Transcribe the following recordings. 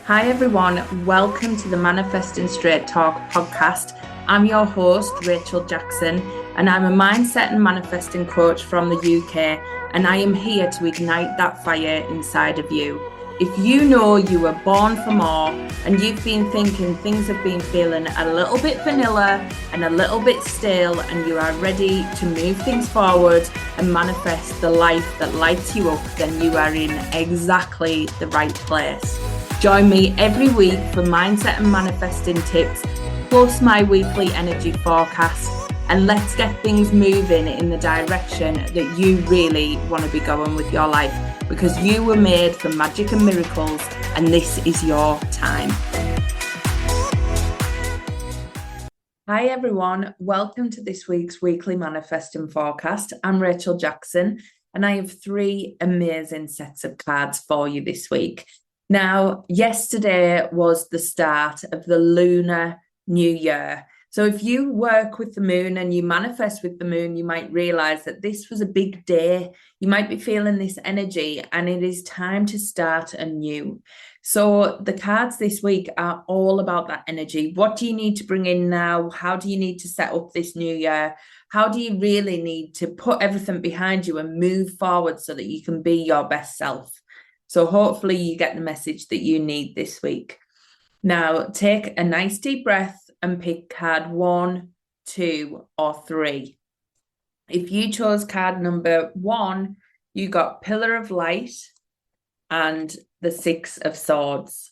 Hi everyone, welcome to the Manifesting Straight Talk podcast. I'm your host, Rachel Jackson, and I'm a mindset and manifesting coach from the UK, and I am here to ignite that fire inside of you. If you know you were born for more and you've been thinking things have been feeling a little bit vanilla and a little bit stale, and you are ready to move things forward and manifest the life that lights you up, then you are in exactly the right place. Join me every week for mindset and manifesting tips, plus my weekly energy forecast, and let's get things moving in the direction that you really want to be going with your life, because you were made for magic and miracles, and this is your time. Hi everyone, welcome to this week's weekly manifesting forecast. I'm Rachel Jackson, and I have 3 amazing sets of cards for you this week. Now, yesterday was the start of the Lunar New Year. So if you work with the moon and you manifest with the moon, you might realize that this was a big day. You might be feeling this energy, and it is time to start anew. So the cards this week are all about that energy. What do you need to bring in now? How do you need to set up this new year? How do you really need to put everything behind you and move forward so that you can be your best self? So hopefully you get the message that you need this week. Now, take a nice deep breath and pick card 1, 2, or 3. If you chose card number 1, you got Pillar of Light and the 6 of Swords.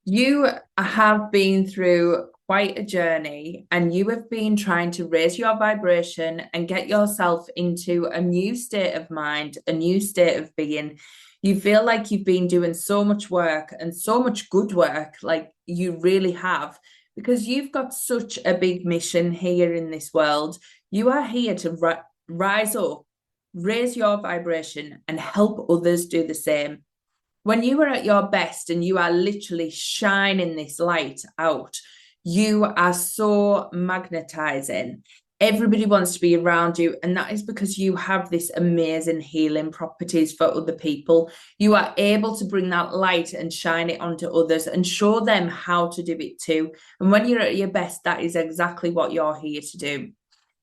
You have been through quite a journey, and you have been trying to raise your vibration and get yourself into a new state of mind, a new state of being. You feel like you've been doing so much work and so much good work, like you really have, because you've got such a big mission here in this world. You are here to rise up, raise your vibration, and help others do the same. When you are at your best and you are literally shining this light out, you are so magnetizing. Everybody wants to be around you, and that is because you have this amazing healing properties for other people. You are able to bring that light and shine it onto others and show them how to do it too. And when you're at your best, that is exactly what you're here to do.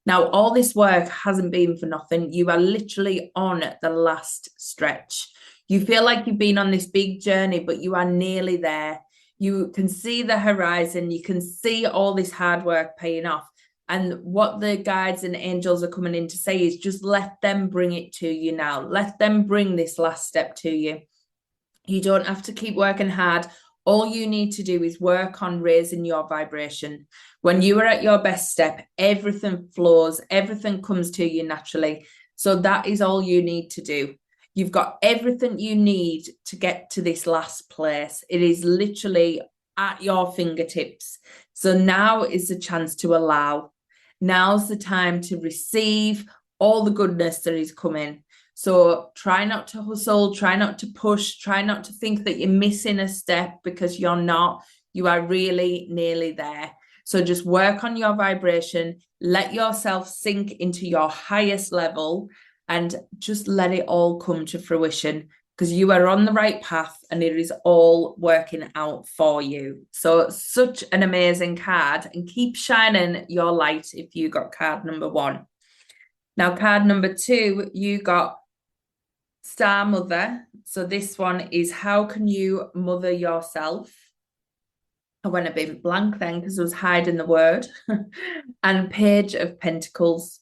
Now, all this work hasn't been for nothing. You are literally on the last stretch. You feel like you've been on this big journey, but you are nearly there. You can see the horizon. You can see all this hard work paying off. And what the guides and angels are coming in to say is just let them bring it to you now. Let them bring this last step to you. You don't have to keep working hard. All you need to do is work on raising your vibration. When you are at your best step, everything flows, everything comes to you naturally. So that is all you need to do. You've got everything you need to get to this last place. It is literally at your fingertips. So now is the chance to allow. Now's the time to receive all the goodness that is coming. So try not to hustle, try not to push, try not to think that you're missing a step, because you're not. You are really nearly there. So just work on your vibration, let yourself sink into your highest level, and just let it all come to fruition, because you are on the right path and it is all working out for you. So such an amazing card, and keep shining your light if you got card number 1. Now, card number 2, you got Star Mother. So this one is how can you mother yourself? I went a bit blank then because I was hiding the word. And Page of Pentacles.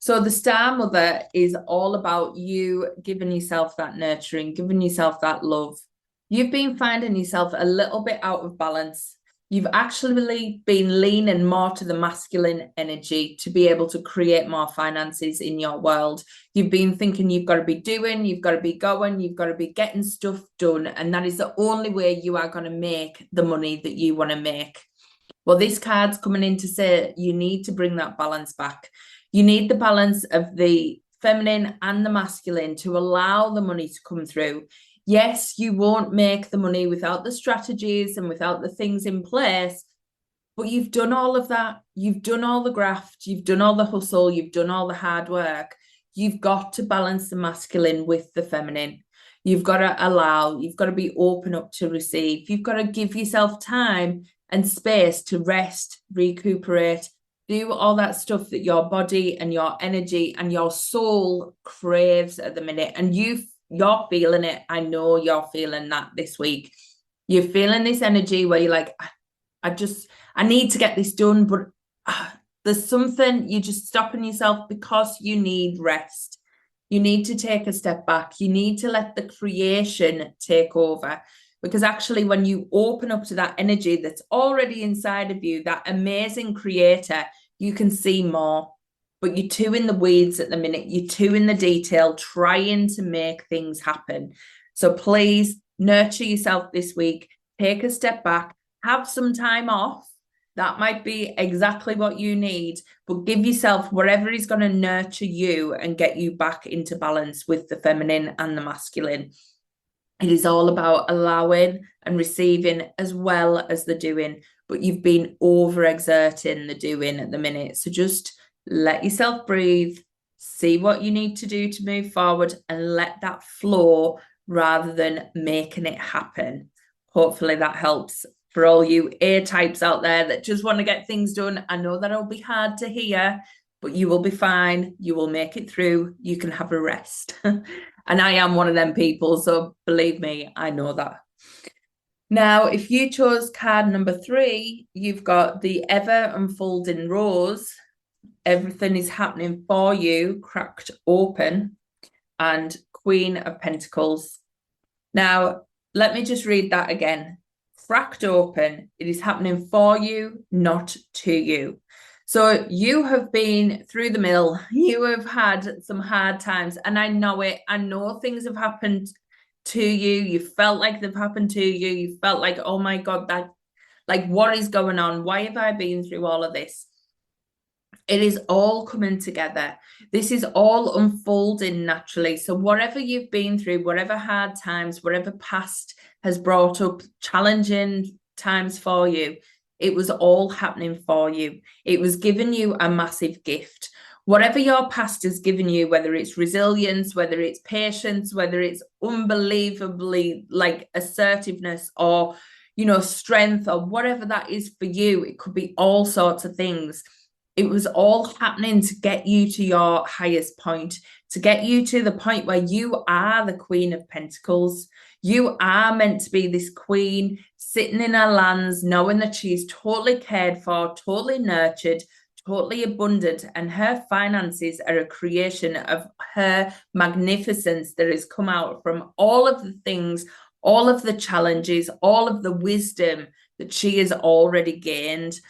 So the Star Mother is all about you giving yourself that nurturing, giving yourself that love. You've been finding yourself a little bit out of balance. You've actually been leaning more to the masculine energy to be able to create more finances in your world. You've been thinking you've got to be doing, you've got to be going, you've got to be getting stuff done. And that is the only way you are going to make the money that you want to make. Well, this card's coming in to say you need to bring that balance back. You need the balance of the feminine and the masculine to allow the money to come through. Yes, you won't make the money without the strategies and without the things in place, but you've done all of that. You've done all the graft, you've done all the hustle, you've done all the hard work. You've got to balance the masculine with the feminine. You've got to allow, you've got to be open up to receive. You've got to give yourself time and space to rest, recuperate, do all that stuff that your body and your energy and your soul craves at the minute. And you're feeling it. I know you're feeling that this week. You're feeling this energy where you're like, I need to get this done, but there's something, you're just stopping yourself because you need rest. You need to take a step back. You need to let the creation take over. Because actually, when you open up to that energy that's already inside of you, that amazing creator, you can see more. But you're too in the weeds at the minute. You're too in the detail, trying to make things happen. So please nurture yourself this week. Take a step back. Have some time off. That might be exactly what you need, but give yourself whatever is going to nurture you and get you back into balance with the feminine and the masculine. It is all about allowing and receiving as well as the doing, but you've been overexerting the doing at the minute. So just let yourself breathe, see what you need to do to move forward and let that flow rather than making it happen. Hopefully that helps. For all you A-types out there that just want to get things done, I know that'll be hard to hear, but you will be fine. You will make it through. You can have a rest. And I am one of them people, so believe me, I know that. Now, if you chose card number 3, you've got the ever unfolding rose. Everything is happening for you, cracked open, and Queen of Pentacles. Now, let me just read that again. Cracked open, it is happening for you, not to you. So you have been through the mill. You have had some hard times, and I know it. I know things have happened to you. You felt like they've happened to you. You felt like, oh my God, what is going on? Why have I been through all of this? It is all coming together. This is all unfolding naturally. So whatever you've been through, whatever hard times, whatever past has brought up challenging times for you, it was all happening for you. It was giving you a massive gift. Whatever your past has given you, whether it's resilience, whether it's patience, whether it's unbelievably assertiveness or, strength or whatever that is for you, it could be all sorts of things. It was all happening to get you to your highest point, to get you to the point where you are the Queen of Pentacles. You are meant to be this queen sitting in her lands, knowing that she's totally cared for, totally nurtured, totally abundant, and her finances are a creation of her magnificence that has come out from all of the things, all of the challenges, all of the wisdom that she has already gained.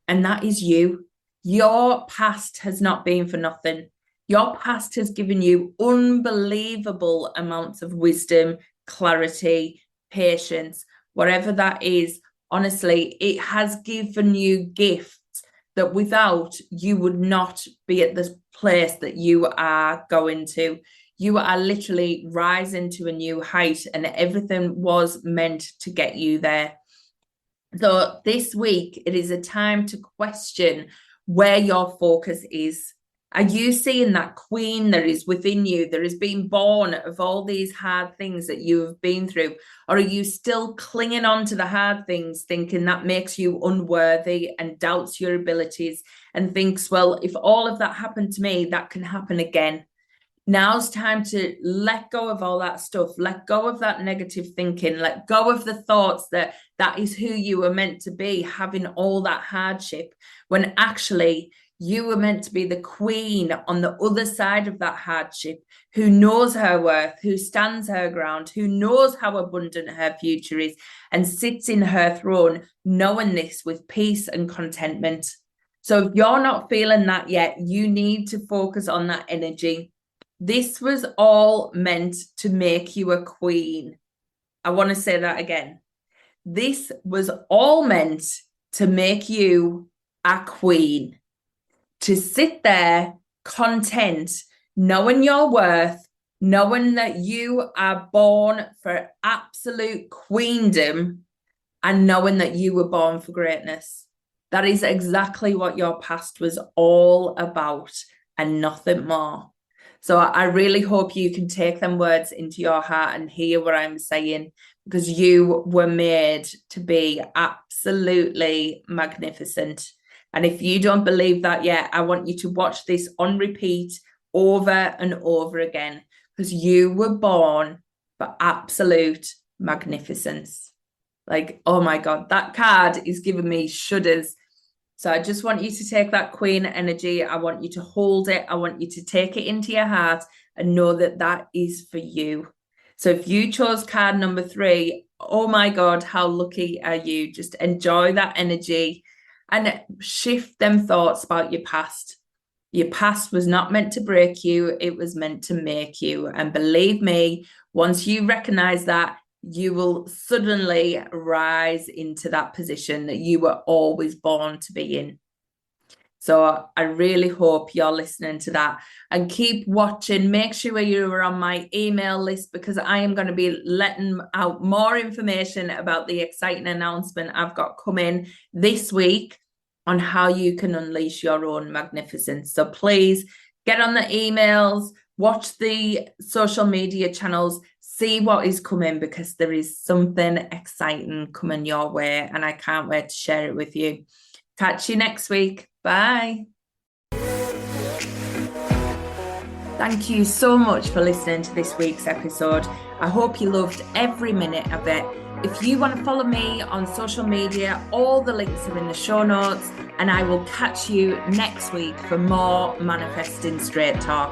And that is you. Your past has not been for nothing. Your past has given you unbelievable amounts of wisdom, clarity, patience, whatever that is. Honestly, it has given you gifts that without you would not be at the place that you are going to. You are literally rising to a new height, and everything was meant to get you there. So this week, it is a time to question where your focus is. Are you seeing that queen that is within you, that has been born of all these hard things that you have been through? Or are you still clinging on to the hard things, thinking that makes you unworthy and doubts your abilities and thinks, well, if all of that happened to me, that can happen again? Now's time to let go of all that stuff, let go of that negative thinking, let go of the thoughts that is who you were meant to be, having all that hardship, when actually you were meant to be the queen on the other side of that hardship, who knows her worth, who stands her ground, who knows how abundant her future is, and sits in her throne, knowing this with peace and contentment. So if you're not feeling that yet, you need to focus on that energy. This was all meant to make you a queen. I want to say that again. This was all meant to make you a queen. To sit there content, knowing your worth, knowing that you are born for absolute queendom, and knowing that you were born for greatness. That is exactly what your past was all about, and nothing more. So I really hope you can take them words into your heart and hear what I'm saying, because you were made to be absolutely magnificent. And if you don't believe that yet, I want you to watch this on repeat over and over again, because you were born for absolute magnificence. Like, oh my God, that card is giving me shudders. So I just want you to take that Queen energy. I want you to hold it. I want you to take it into your heart and know that that is for you. So if you chose card number 3, oh my God, how lucky are you? Just enjoy that energy and shift them thoughts about your past. Your past was not meant to break you. It was meant to make you. And believe me, once you recognize that, you will suddenly rise into that position that you were always born to be in. So I really hope you're listening to that and keep watching. Make sure you are on my email list, because I am going to be letting out more information about the exciting announcement I've got coming this week on how you can unleash your own magnificence. So please get on the emails, watch the social media channels, see what is coming, because there is something exciting coming your way and I can't wait to share it with you. Catch you next week. Bye. Thank you so much for listening to this week's episode. I hope you loved every minute of it. If you want to follow me on social media, all the links are in the show notes, and I will catch you next week for more Manifesting Straight Talk.